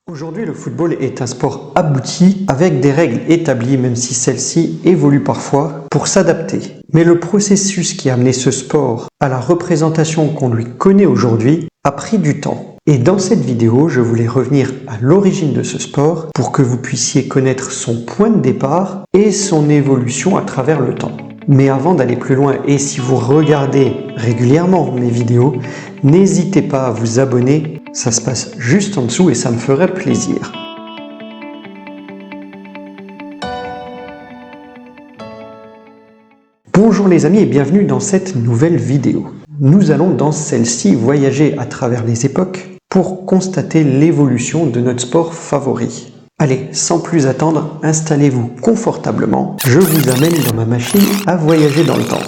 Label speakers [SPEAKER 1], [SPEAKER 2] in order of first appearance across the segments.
[SPEAKER 1] Aujourd'hui, le football est un sport abouti avec des règles établies, même si celles-ci évoluent parfois pour s'adapter. Mais le processus qui a amené ce sport à la représentation qu'on lui connaît aujourd'hui a pris du temps. Et dans cette vidéo, je voulais revenir à l'origine de ce sport pour que vous puissiez connaître son point de départ et son évolution à travers le temps. Mais avant d'aller plus loin, et si vous regardez régulièrement mes vidéos, n'hésitez pas à vous abonner, ça se passe juste en dessous et ça me ferait plaisir. Bonjour les amis et bienvenue dans cette nouvelle vidéo. Nous allons dans celle-ci voyager à travers les époques pour constater l'évolution de notre sport favori. Allez, sans plus attendre, installez-vous confortablement, je vous amène dans ma machine à voyager dans le temps.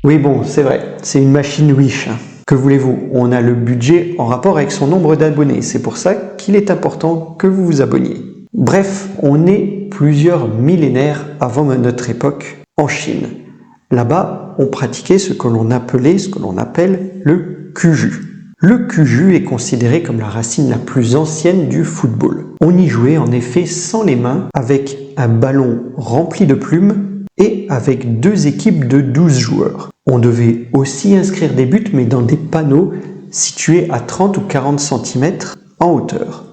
[SPEAKER 1] Oui bon, c'est vrai, c'est une machine Wish. Que voulez-vous? On a le budget en rapport avec son nombre d'abonnés, c'est pour ça qu'il est important que vous vous abonniez. Bref, on est plusieurs millénaires avant notre époque en Chine. Là-bas, on pratiquait ce que l'on appelle le Cuju. Le Cuju est considéré comme la racine la plus ancienne du football. On y jouait en effet sans les mains, avec un ballon rempli de plumes et avec deux équipes de 12 joueurs. On devait aussi inscrire des buts, mais dans des panneaux situés à 30 ou 40 cm en hauteur.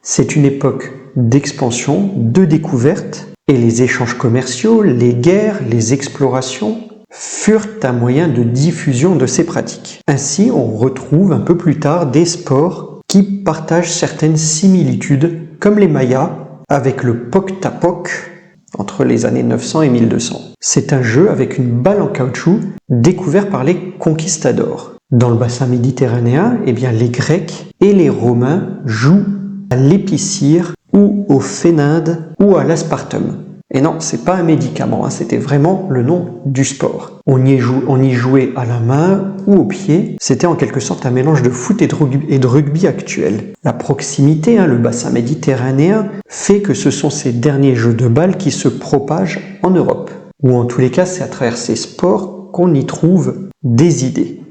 [SPEAKER 1] C'est une époque d'expansion, de découverte, et les échanges commerciaux, les guerres, les explorations furent un moyen de diffusion de ces pratiques. Ainsi, on retrouve un peu plus tard des sports qui partagent certaines similitudes, comme les Mayas avec le Pok-Tapok entre les années 900 et 1200. C'est un jeu avec une balle en caoutchouc découvert par les conquistadors. Dans le bassin méditerranéen, les Grecs et les Romains jouent à l'épicire ou au phéninde ou à l'aspartum. Et non, c'est pas un médicament, c'était vraiment le nom du sport. On y jouait à la main ou au pied. C'était en quelque sorte un mélange de foot et de rugby actuel. La proximité, le bassin méditerranéen, fait que ce sont ces derniers jeux de balle qui se propagent en Europe. Ou en tous les cas, c'est à travers ces sports qu'on y trouve des idées.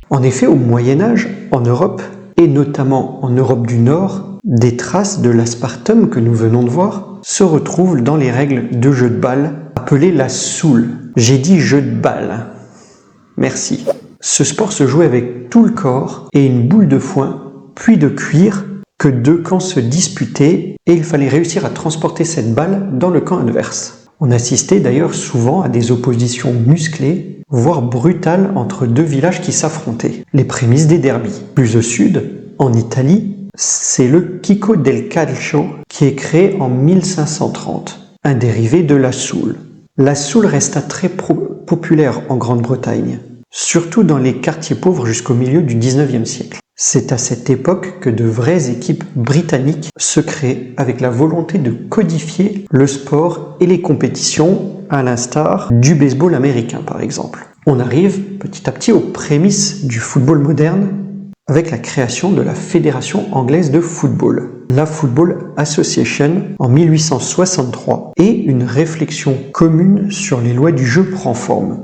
[SPEAKER 1] En effet, au Moyen-Âge, en Europe, et notamment en Europe du Nord, des traces de l'aspartum que nous venons de voir se retrouvent dans les règles de jeu de balle appelées la soule. J'ai dit jeu de balle. Merci. Ce sport se jouait avec tout le corps et une boule de foin, puis de cuir, que deux camps se disputaient et il fallait réussir à transporter cette balle dans le camp adverse. On assistait d'ailleurs souvent à des oppositions musclées, voire brutales entre deux villages qui s'affrontaient. Les prémices des derbies. Plus au sud, en Italie, c'est le Chicco del Calcio qui est créé en 1530, un dérivé de la soule. La soule resta très populaire en Grande-Bretagne, surtout dans les quartiers pauvres jusqu'au milieu du 19e siècle. C'est à cette époque que de vraies équipes britanniques se créent avec la volonté de codifier le sport et les compétitions, à l'instar du baseball américain par exemple. On arrive petit à petit aux prémices du football moderne avec la création de la Fédération anglaise de football, la Football Association en 1863, et une réflexion commune sur les lois du jeu prend forme.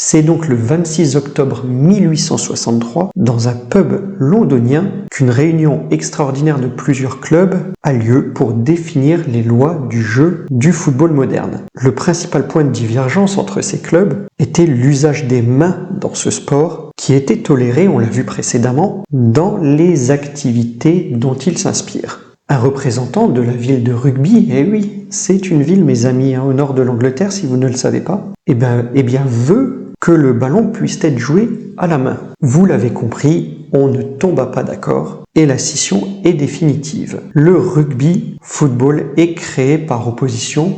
[SPEAKER 1] C'est donc le 26 octobre 1863, dans un pub londonien, qu'une réunion extraordinaire de plusieurs clubs a lieu pour définir les lois du jeu du football moderne. Le principal point de divergence entre ces clubs était l'usage des mains dans ce sport, qui était toléré, on l'a vu précédemment, dans les activités dont il s'inspire. Un représentant de la ville de Rugby, et oui, c'est une ville mes amis, au nord de l'Angleterre si vous ne le savez pas, veut que le ballon puisse être joué à la main. Vous l'avez compris, on ne tomba pas d'accord et la scission est définitive. Le rugby football est créé par opposition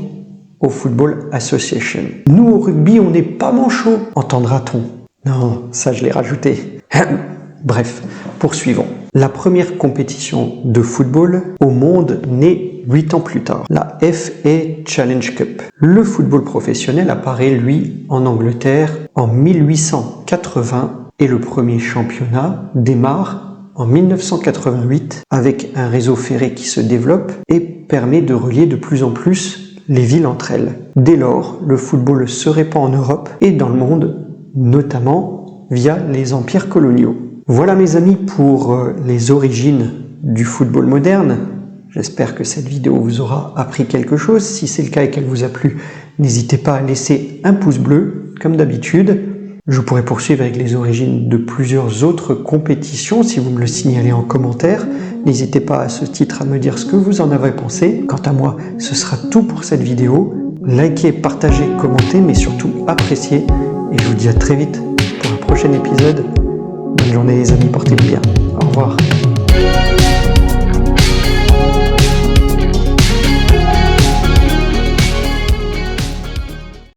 [SPEAKER 1] au Football Association. Nous au rugby, on n'est pas manchots, entendra-t-on. Non, ça je l'ai rajouté. Bref, poursuivons. La première compétition de football au monde naît 8 ans plus tard, la FA Challenge Cup. Le football professionnel apparaît, lui, en Angleterre en 1880 et le premier championnat démarre en 1988 avec un réseau ferré qui se développe et permet de relier de plus en plus les villes entre elles. Dès lors, le football se répand en Europe et dans le monde, notamment via les empires coloniaux. Voilà mes amis pour les origines du football moderne. J'espère que cette vidéo vous aura appris quelque chose. Si c'est le cas et qu'elle vous a plu, n'hésitez pas à laisser un pouce bleu, comme d'habitude. Je pourrais poursuivre avec les origines de plusieurs autres compétitions si vous me le signalez en commentaire. N'hésitez pas à ce titre à me dire ce que vous en avez pensé. Quant à moi, ce sera tout pour cette vidéo. Likez, partagez, commentez, mais surtout appréciez. Et je vous dis à très vite pour un prochain épisode. Bonne journée les amis, portez-vous bien. Au revoir.